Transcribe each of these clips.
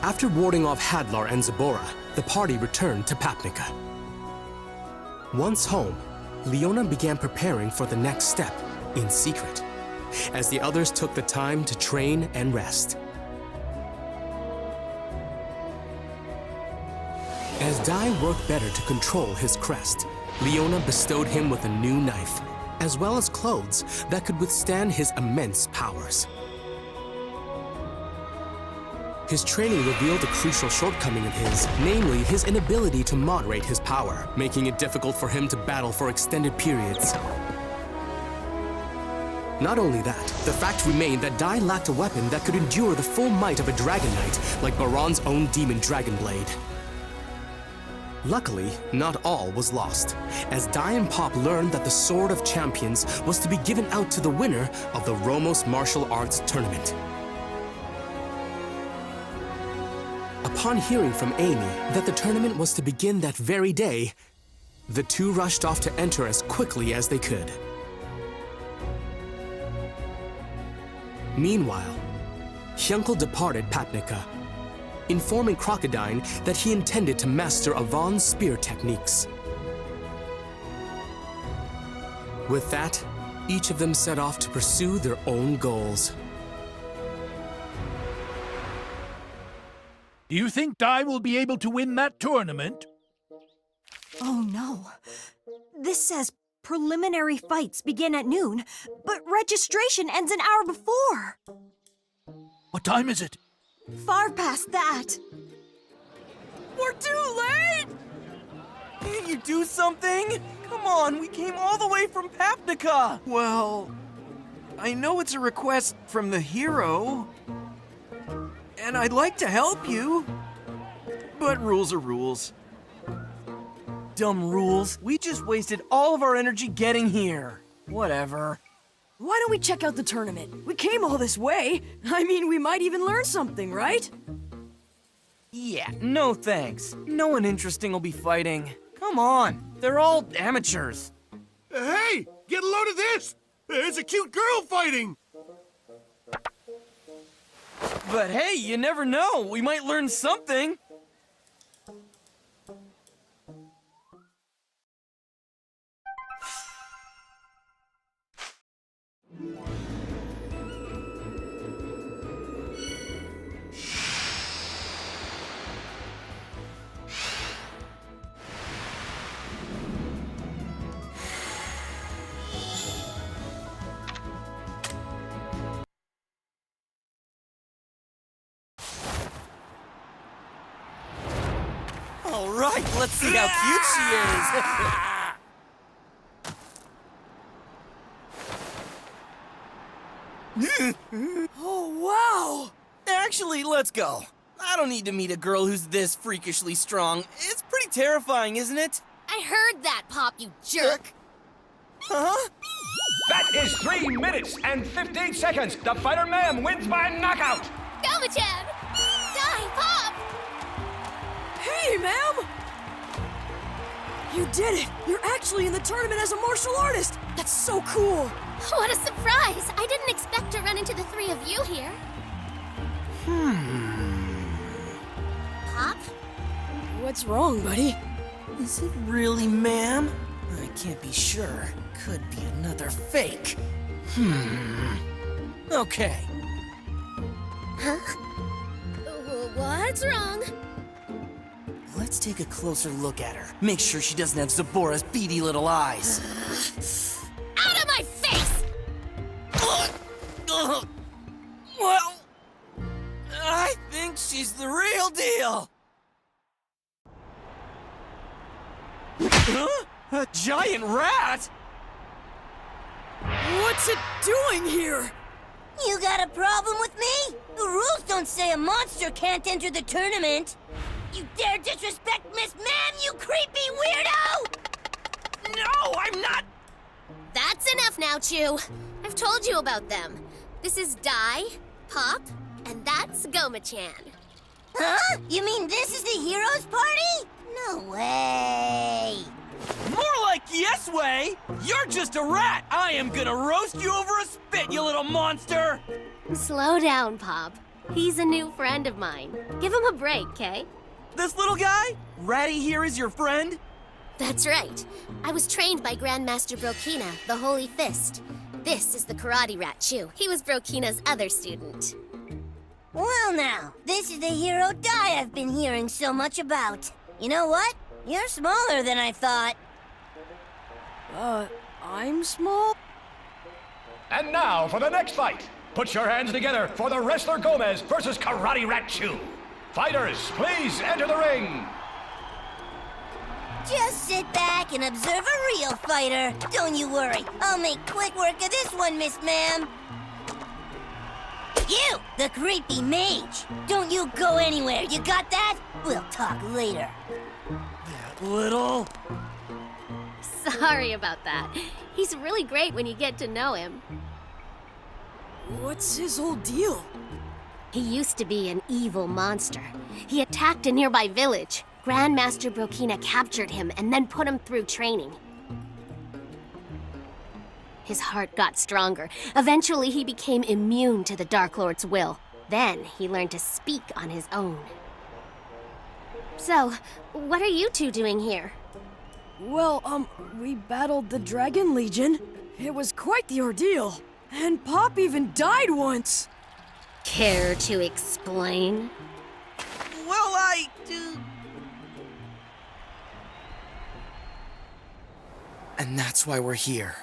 After warding off Hadlar and Zabora, the party returned to Papnica. Once home, Leona began preparing for the next step in secret, as the others took the time to train and rest. As Dai worked better to control his crest, Leona bestowed him with a new knife, as well as clothes that could withstand his immense powers. His training revealed a crucial shortcoming of his, namely his inability to moderate his power, making it difficult for him to battle for extended periods. Not only that, the fact remained that Dai lacked a weapon that could endure the full might of a Dragon Knight, like Baran's own Demon Dragon Blade. Luckily, not all was lost, as Dai and Popp learned that the Sword of Champions was to be given out to the winner of the Romos Martial Arts Tournament. Upon hearing from Amy that the tournament was to begin that very day, the two rushed off to enter as quickly as they could. Meanwhile, Hyunckel departed Papnica, informing Crocodine that he intended to master Avon's spear techniques. With that, each of them set off to pursue their own goals. Do you think Dai will be able to win that tournament? Oh no. This says preliminary fights begin at noon, but registration ends an hour before. What time is it? Far past that. We're too late! Can't you do something? Come on, we came all the way from Papnica! Well, I know it's a request from the hero, and I'd like to help you, but rules are rules. Dumb rules. We just wasted all of our energy getting here. Whatever. Why don't we check out the tournament? We came all this way. I mean, we might even learn something, right? Yeah, no thanks. No one interesting will be fighting. Come on, they're all amateurs. Hey, get a load of this! There's a cute girl fighting! But hey, you never know. We might learn something. All right, let's see how cute she is. Oh, wow! Actually, let's go. I don't need to meet a girl who's this freakishly strong. It's pretty terrifying, isn't it? I heard that, Popp, you jerk! Huh? That is 3 minutes and 15 seconds. The fighter Maam wins by knockout. Goma-chan! Die, Popp! Hey, Maam! You did it! You're actually in the tournament as a martial artist! That's so cool! What a surprise! I didn't expect to run into the three of you here. Popp? What's wrong, buddy? Is it really Maam? I can't be sure. Could be another fake. Okay. Huh? What's wrong? Let's take a closer look at her. Make sure she doesn't have Zabora's beady little eyes. Out of my face! Well, I think she's the real deal. Huh? A giant rat? What's it doing here? You got a problem with me? The rules don't say a monster can't enter the tournament. You dare disrespect Miss Maam, you creepy weirdo! No, I'm not! That's enough now, Chew. I've told you about them. This is Dai, Popp, and that's Goma-chan. Huh? You mean this is the heroes' party? No way! More like yes way! You're just a rat! I am gonna roast you over a spit, you little monster! Slow down, Popp. He's a new friend of mine. Give him a break, Kay? This little guy? Ratty here is your friend? That's right. I was trained by Grandmaster Brokina, the Holy Fist. This is the karate rat Chu. He was Brokina's other student. Well now, this is the hero Dai I've been hearing so much about. You know what? You're smaller than I thought. I'm small? And now for the next fight. Put your hands together for the Wrestler Gomez versus Karate Rat Chu. Fighters, please enter the ring. Just sit back and observe a real fighter. Don't you worry. I'll make quick work of this one, Miss Maam. You, the creepy mage. Don't you go anywhere. You got that? We'll talk later. Little. Sorry about that. He's really great when you get to know him. What's his whole deal? He used to be an evil monster. He attacked a nearby village. Grandmaster Brokina captured him and then put him through training. His heart got stronger. Eventually, he became immune to the Dark Lord's will. Then, he learned to speak on his own. So, what are you two doing here? Well, we battled the Dragon Legion. It was quite the ordeal. And Popp even died once. Care to explain? Well, I do. And that's why we're here.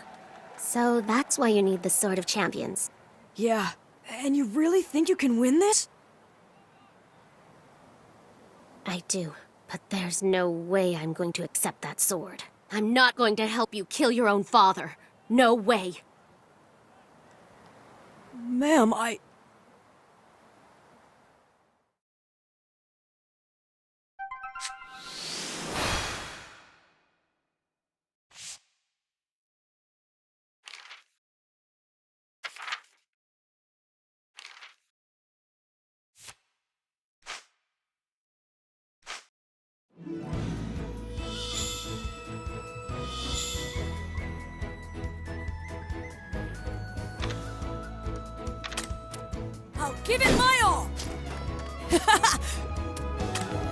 So that's why you need the Sword of Champions. Yeah, and you really think you can win this? I do, but there's no way I'm going to accept that sword. I'm not going to help you kill your own father. No way. Ma'am, I'll give it my all!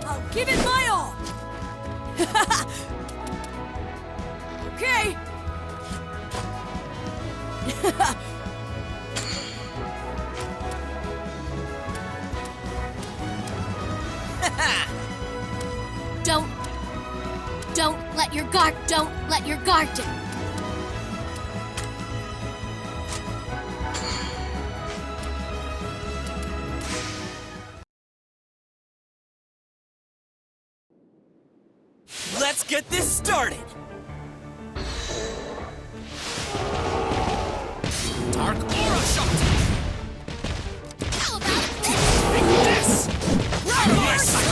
I'll give it my all! Okay! Don't let your guard down. Let's get this started! Dark Aura Shot! How about This! Radiant Sight!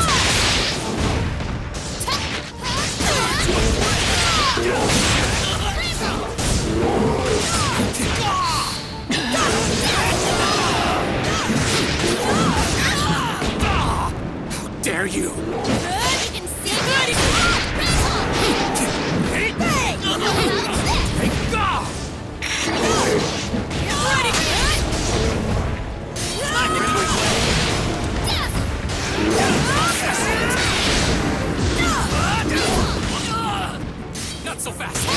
How dare you! Not so fast!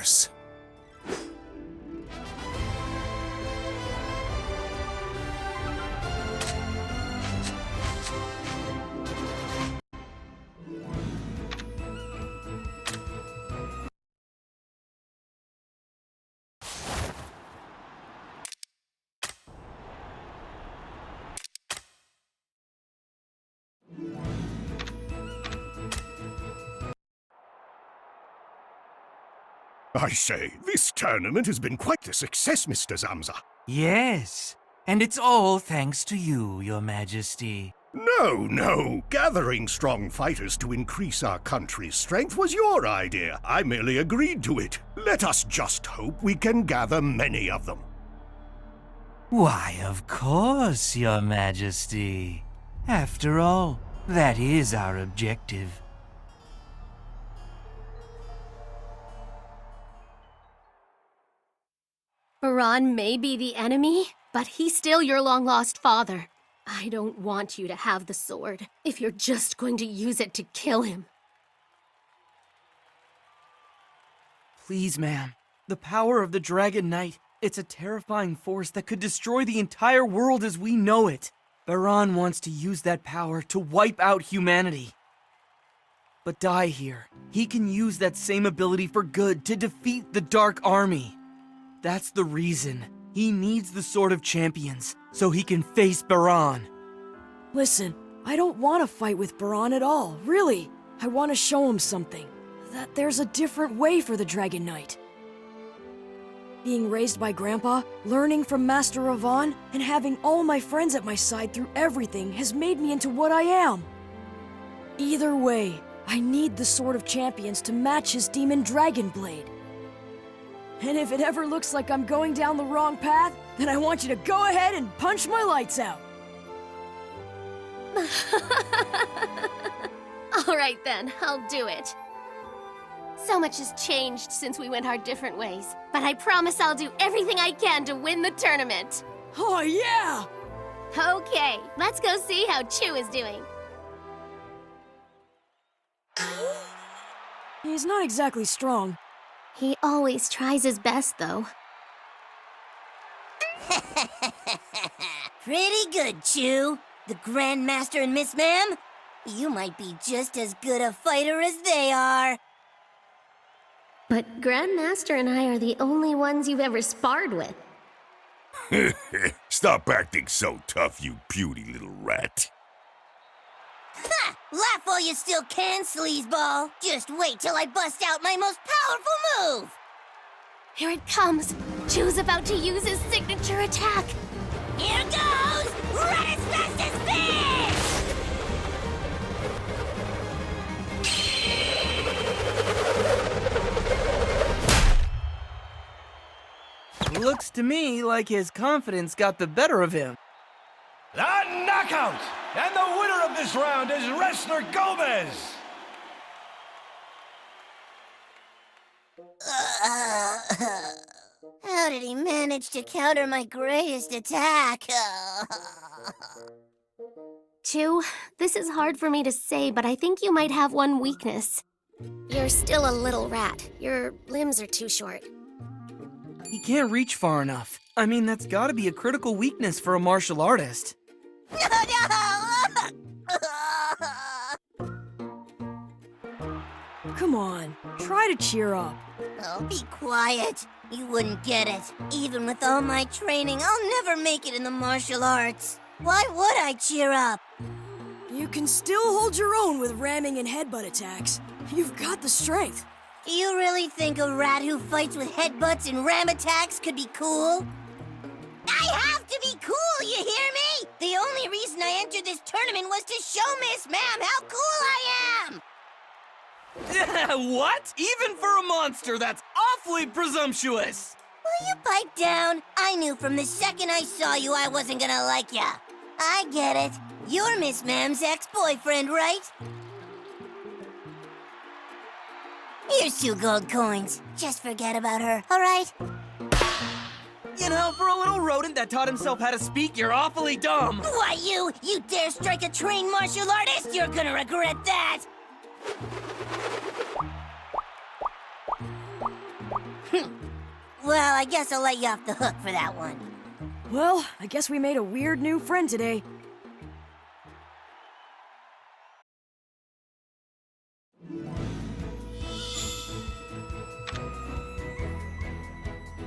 fighters. I say, this tournament has been quite a success, Mr. Zamza. Yes, and it's all thanks to you, Your Majesty. No. Gathering strong fighters to increase our country's strength was your idea. I merely agreed to it. Let us just hope we can gather many of them. Why, of course, Your Majesty. After all, that is our objective. Baran may be the enemy, but he's still your long-lost father. I don't want you to have the sword if you're just going to use it to kill him. Please, ma'am. The power of the Dragon Knight, it's a terrifying force that could destroy the entire world as we know it. Baran wants to use that power to wipe out humanity. But Dai here, he can use that same ability for good to defeat the Dark Army. That's the reason. He needs the Sword of Champions, so he can face Baran. Listen, I don't want to fight with Baran at all, really. I want to show him something. That there's a different way for the Dragon Knight. Being raised by Grandpa, learning from Master Ravan, and having all my friends at my side through everything has made me into what I am. Either way, I need the Sword of Champions to match his Demon Dragon Blade. And if it ever looks like I'm going down the wrong path, then I want you to go ahead and punch my lights out. All right then, I'll do it. So much has changed since we went our different ways, but I promise I'll do everything I can to win the tournament. Oh yeah! Okay, let's go see how Chu is doing. He's not exactly strong. He always tries his best, though. Pretty good, Chu. The Grandmaster and Miss Maam, you might be just as good a fighter as they are. But Grandmaster and I are the only ones you've ever sparred with. Stop acting so tough, you puny little rat. Ha! Laugh while you still can, sleazeball. Just wait till I bust out my most powerful move. Here it comes. Chu's about to use his signature attack. Here goes! Run as fast as fish! Looks to me like his confidence got the better of him. The knockout! And the winner of this round is Wrestler Gomez! How did he manage to counter my greatest attack? Chu, this is hard for me to say, but I think you might have one weakness. You're still a little rat. Your limbs are too short. He can't reach far enough. I mean, that's gotta be a critical weakness for a martial artist. Come on, try to cheer up. Oh, be quiet. You wouldn't get it. Even with all my training, I'll never make it in the martial arts. Why would I cheer up? You can still hold your own with ramming and headbutt attacks. You've got the strength. Do you really think a rat who fights with headbutts and ram attacks could be cool? I have to be cool, you hear me? The only reason I entered this tournament was to show Miss Maam how cool I am! What? Even for a monster, that's awfully presumptuous! Will you pipe down? I knew from the second I saw you I wasn't gonna like ya. I get it. You're Miss Maam's ex-boyfriend, right? Here's 2 gold coins. Just forget about her, all right? You know, for a little rodent that taught himself how to speak, you're awfully dumb. Why, you dare strike a trained martial artist? You're gonna regret that! Well, I guess I'll let you off the hook for that one. Well, I guess we made a weird new friend today.